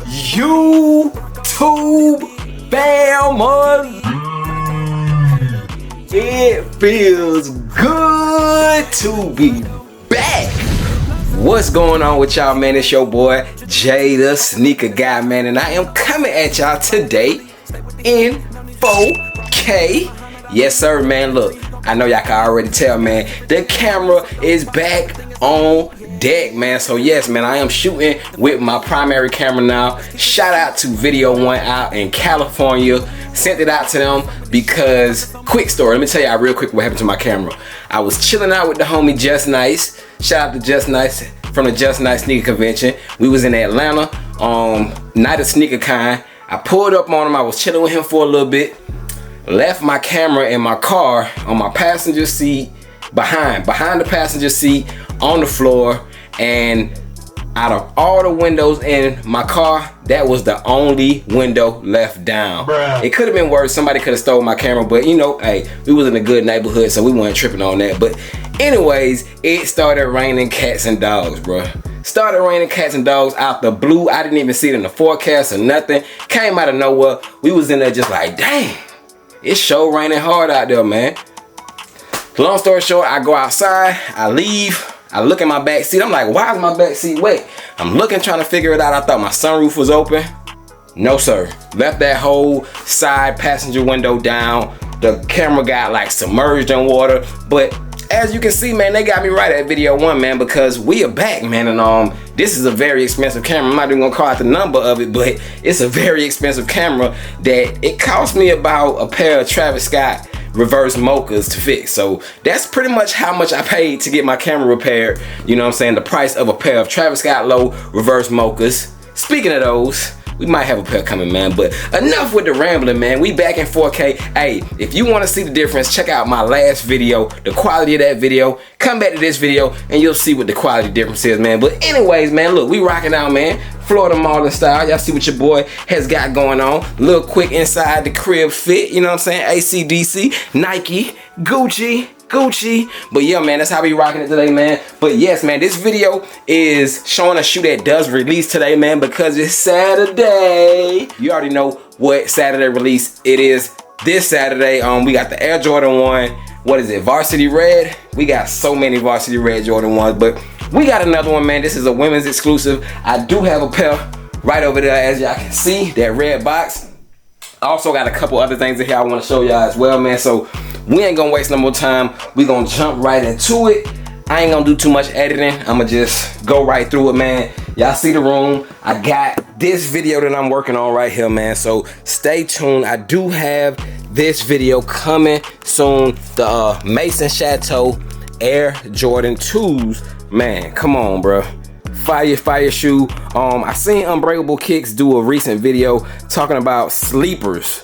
YouTube family. It feels good to be back. What's going on with y'all, man? It's your boy JayTheSneakerGuy, man, and I am coming at y'all today in 4K. Yes sir, man. Look, I know y'all can already tell, man, the camera is back on deck, man. So yes, man, I am shooting with my primary camera now. Shout out to Video One out in California. Sent it out to them because, quick story, let me tell y'all real quick what happened to my camera. I was chilling out with the homie Just Nice. Shout out to Just Nice from the Just Nice sneaker convention. We was in Atlanta on Night of Sneaker Kind. I pulled up on him. I was chilling with him for a little bit. Left my camera in my car on my passenger seat, behind the passenger seat on the floor, and out of all the windows in my car, that was the only window left down. Bruh. It could have been worse. Somebody could have stole my camera, but you know, hey, we was in a good neighborhood, so we weren't tripping on that. But anyways, it started raining cats and dogs, bro. Started raining cats and dogs out the blue. I didn't even see it in the forecast or nothing. Came out of nowhere. We was in there just like, dang, it's sure raining hard out there, man. Long story short, I go outside, I leave. I look in my back seat. I'm like, why is my back seat wet? I'm looking, trying to figure it out. I thought my sunroof was open. No, sir. Left that whole side passenger window down. The camera got like submerged in water. But as you can see, man, they got me right at Video One, man, because we are back, man. And this is a very expensive camera. I'm not even gonna call out the number of it, but it's a very expensive camera that it cost me about a pair of Travis Scott reverse mochas to fix. So that's pretty much how much I paid to get my camera repaired. You know what I'm saying? The price of a pair of Travis Scott low reverse mochas. Speaking of those, we might have a pair coming, man, but enough with the rambling, man. We back in 4K. Hey, if you want to see the difference, check out my last video, the quality of that video. Come back to this video and you'll see what the quality difference is, man. But anyways, man, look, we rocking out, man. Florida Marlin style. Y'all see what your boy has got going on. Little quick inside the crib fit, you know what I'm saying? AC/DC, Nike, Gucci. But yeah, man, that's how we rocking it today, man. But yes, man, this video is showing a shoe that does release today, man, because it's Saturday. You already know what Saturday release it is. This Saturday, we got the Air Jordan 1. What is it? Varsity Red. We got so many Varsity Red Jordan 1s, but we got another one, man. This is a women's exclusive. I do have a pair right over there, as y'all can see, that red box. I also got a couple other things in here I want to show y'all as well, man. So we ain't gonna waste no more time. We gonna jump right into it. I ain't gonna do too much editing. I'ma just go right through it, man. Y'all see the room. I got this video that I'm working on right here, man. So stay tuned. I do have this video coming soon. The Mason Chateau Air Jordan 2s. Man, come on, bro. Fire shoe. I seen Unbreakable Kicks do a recent video talking about sleepers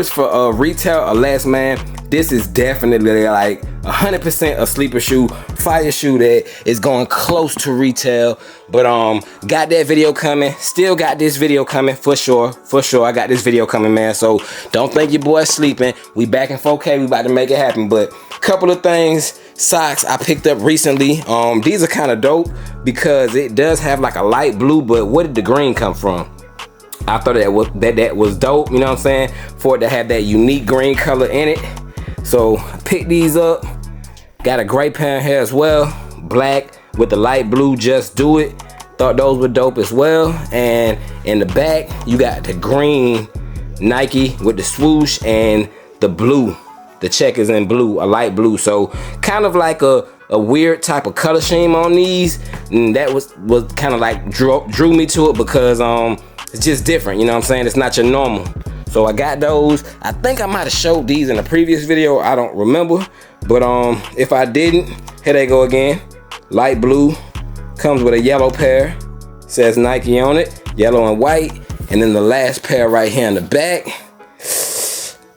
for retail or less, man. This is definitely like 100% a sleeper shoe, fire shoe that is going close to retail. But got that video coming. Still got this video coming for sure. I got this video coming, man. So don't think your boy's sleeping. We back in 4K. We about to make it happen. But couple of things. Socks I picked up recently. These are kind of dope because it does have like a light blue, but where did the green come from? I thought that was dope, you know what I'm saying? For it to have that unique green color in it. So picked these up. Got a gray pair in here as well. Black with the light blue, Just Do It. Thought those were dope as well. And in the back, you got the green Nike with the swoosh and the blue. The check is in blue, a light blue. So kind of like a weird type of color scheme on these. And that was kind of like drew me to it because it's just different, you know what I'm saying? It's not your normal. So I got those. I think I might have showed these in a previous video. I don't remember. But if I didn't, here they go again. Light blue. Comes with a yellow pair. Says Nike on it. Yellow and white. And then the last pair right here in the back.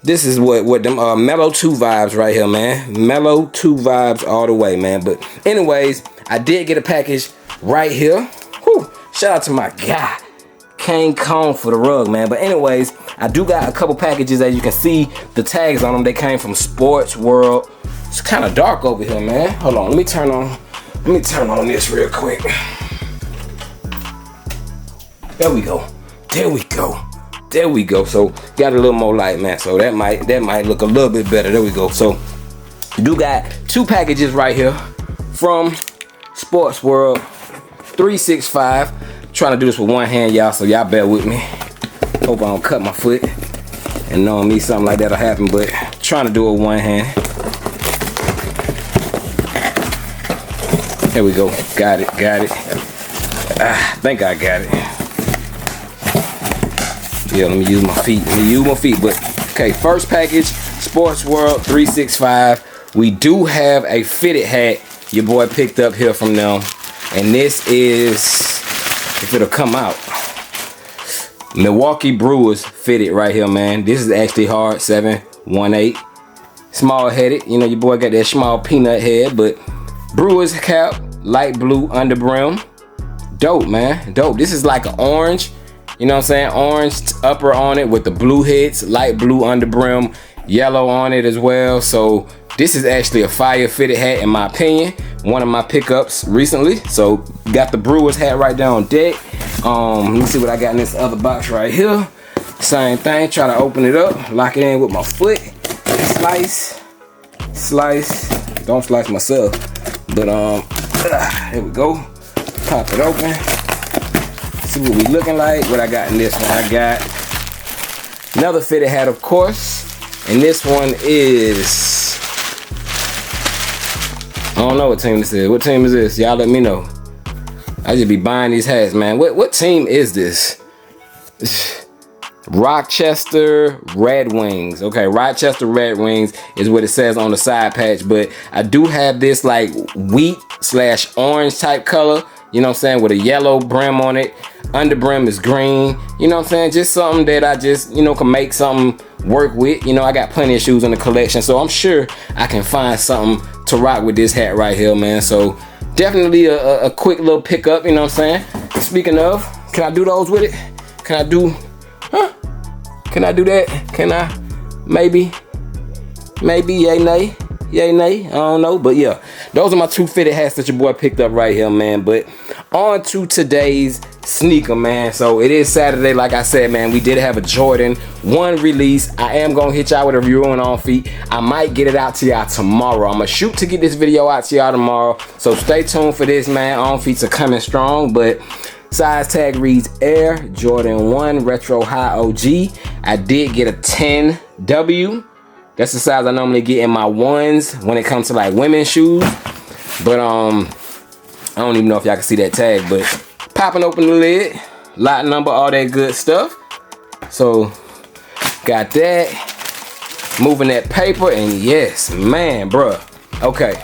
This is what them Mellow 2 vibes right here, man. Mellow 2 vibes all the way, man. But anyways, I did get a package right here. Whew. Shout out to my guy, Kane Cone, for the rug, man. But anyways, I do got a couple packages. As you can see, the tags on them, they came from Sports World. It's kind of dark over here, man. Hold on, let me turn on this real quick. There we go. There we go. There we go. So got a little more light, man. So that might look a little bit better. There we go. So do got 2 packages right here from Sports World 365. Trying to do this with one hand, y'all, so y'all bear with me. Hope I don't cut my foot. And knowing me, something like that'll happen, but trying to do it with one hand. There we go. Got it. I think I got it. Yeah, let me use my feet. But okay, first package, Sports World 365. We do have a fitted hat your boy picked up here from them. And this is, if it'll come out, Milwaukee Brewers fitted right here, man. This is actually hard, 718. Small headed, you know, your boy got that small peanut head, but Brewers cap, light blue under brim. Dope, man, dope. This is like an orange, you know what I'm saying? Orange upper on it with the blue hits, light blue under brim, yellow on it as well. So this is actually a fire fitted hat in my opinion. One of my pickups recently. So got the Brewers hat right there on deck. Let me see what I got in this other box right here. Same thing, try to open it up, lock it in with my foot. Slice. Don't slice myself. But here we go. Pop it open. See what we looking like. What I got in this one. I got another fitted hat, of course. And this one is, I don't know what team this is. What team is this? Y'all let me know. I just be buying these hats, man. What team is this? Rochester Red Wings. Okay, Rochester Red Wings is what it says on the side patch, but I do have this like wheat/orange type color, you know what I'm saying, with a yellow brim on it. Under brim is green, you know what I'm saying, just something that I just, you know, can make something work with. You know, I got plenty of shoes in the collection, so I'm sure I can find something to rock with this hat right here, man. So definitely a quick little pickup, you know what I'm saying. Speaking of, can I do those with it? Can I do that? Can I? Maybe, yay, nay. I don't know, but yeah, those are my 2 fitted hats that your boy picked up right here, man. But on to today's sneaker, man. So it is Saturday, like I said, man. We did have a Jordan 1 release. I am gonna hit y'all with a review on feet. I might get it out to y'all tomorrow. I'm gonna shoot to get this video out to y'all tomorrow, so stay tuned for this, man. On feet are coming strong, but size tag reads Air Jordan 1 Retro High OG. I did get a 10W. That's the size I normally get in my ones when it comes to like women's shoes. But I don't even know if y'all can see that tag, but popping open the lid, lot number, all that good stuff. So got that. Moving that paper, and yes, man, bruh. Okay.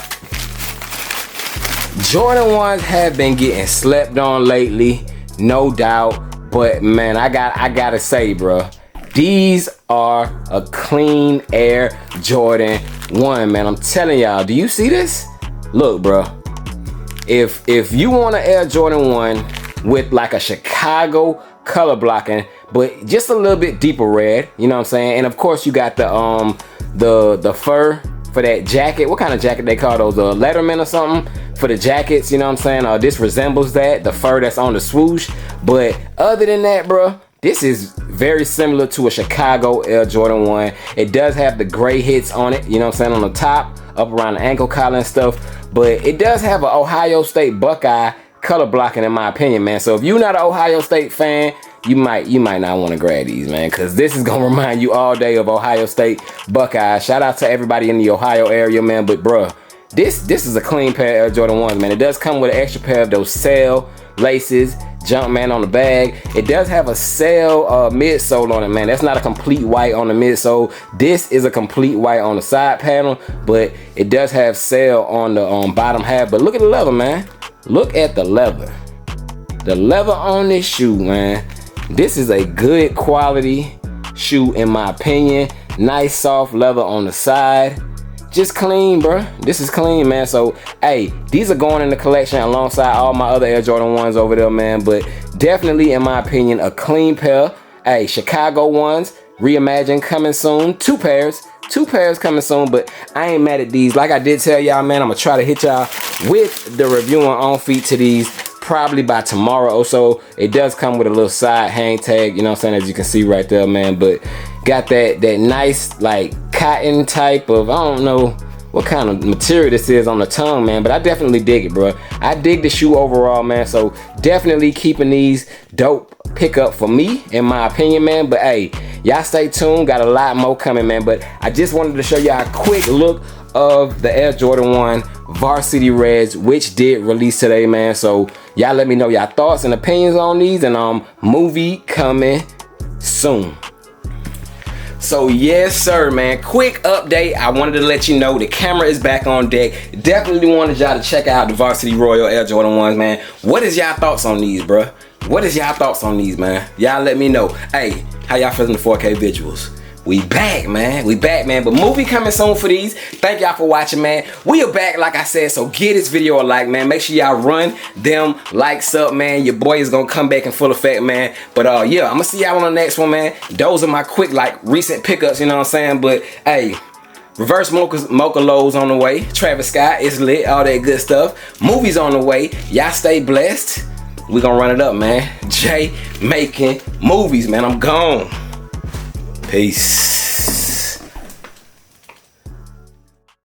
Jordan 1s have been getting slept on lately, no doubt. But man, I gotta say, bruh, these are a clean Air Jordan 1, man. I'm telling y'all, do you see this? Look, bro. If you want an Air Jordan 1 with like a Chicago color blocking, but just a little bit deeper red, you know what I'm saying? And of course you got the fur for that jacket. What kind of jacket they call those? Letterman or something for the jackets, you know what I'm saying? This resembles that, the fur that's on the swoosh. But other than that, bro, this is very similar to a Chicago Air Jordan 1. It does have the gray hits on it, you know what I'm saying, on the top, up around the ankle collar and stuff. But it does have an Ohio State Buckeye color blocking, in my opinion, man. So if you're not an Ohio State fan, you might not want to grab these, man, because this is gonna remind you all day of Ohio State Buckeyes. Shout out to everybody in the Ohio area, man. But bruh, this is a clean pair of Air Jordan 1s, man. It does come with an extra pair of those sail laces, Jumpman on the bag. It does have a sail midsole on it, man. That's not a complete white on the midsole. This is a complete white on the side panel, but it does have sail on the bottom half. But look at the leather, man. Look at the leather. The leather on this shoe, man. This is a good quality shoe in my opinion. Nice soft leather on the side. Just clean, bro. This is clean, man. So, hey, these are going in the collection alongside all my other Air Jordan 1s over there, man. But definitely, in my opinion, a clean pair. Hey, Chicago 1s, reimagined, coming soon. 2 pairs coming soon. But I ain't mad at these. Like I did tell y'all, man, I'm gonna try to hit y'all with the review on feet to these probably by tomorrow or so. It does come with a little side hang tag, you know what I'm saying, as you can see right there, man. But got that nice like cotton type of, I don't know what kind of material this is on the tongue, man, but I definitely dig it, bro. I dig the shoe overall, man. So definitely keeping these dope pickup for me, in my opinion, man. But hey, y'all stay tuned, got a lot more coming, man. But I just wanted to show y'all a quick look of the Air Jordan 1 Varsity Reds, which did release today, man. So y'all let me know y'all thoughts and opinions on these, and movie coming soon. So yes sir, man, quick update. I wanted to let you know the camera is back on deck. Definitely wanted y'all to check out the Varsity Royal Air Jordan 1s, man. What is y'all thoughts on these, bruh? What is y'all thoughts on these, man? Y'all let me know. Hey, how y'all feeling the 4K visuals? We back, man. We back, man. But movie coming soon for these. Thank y'all for watching, man. We are back, like I said, so give this video a like, man. Make sure y'all run them likes up, man. Your boy is gonna come back in full effect, man. But yeah, I'm gonna see y'all on the next one, man. Those are my quick, like, recent pickups, you know what I'm saying? But hey, reverse mocha lows on the way. Travis Scott is lit, all that good stuff. Movies on the way. Y'all stay blessed. We gonna run it up, man. Jay making movies, man. I'm gone. Peace.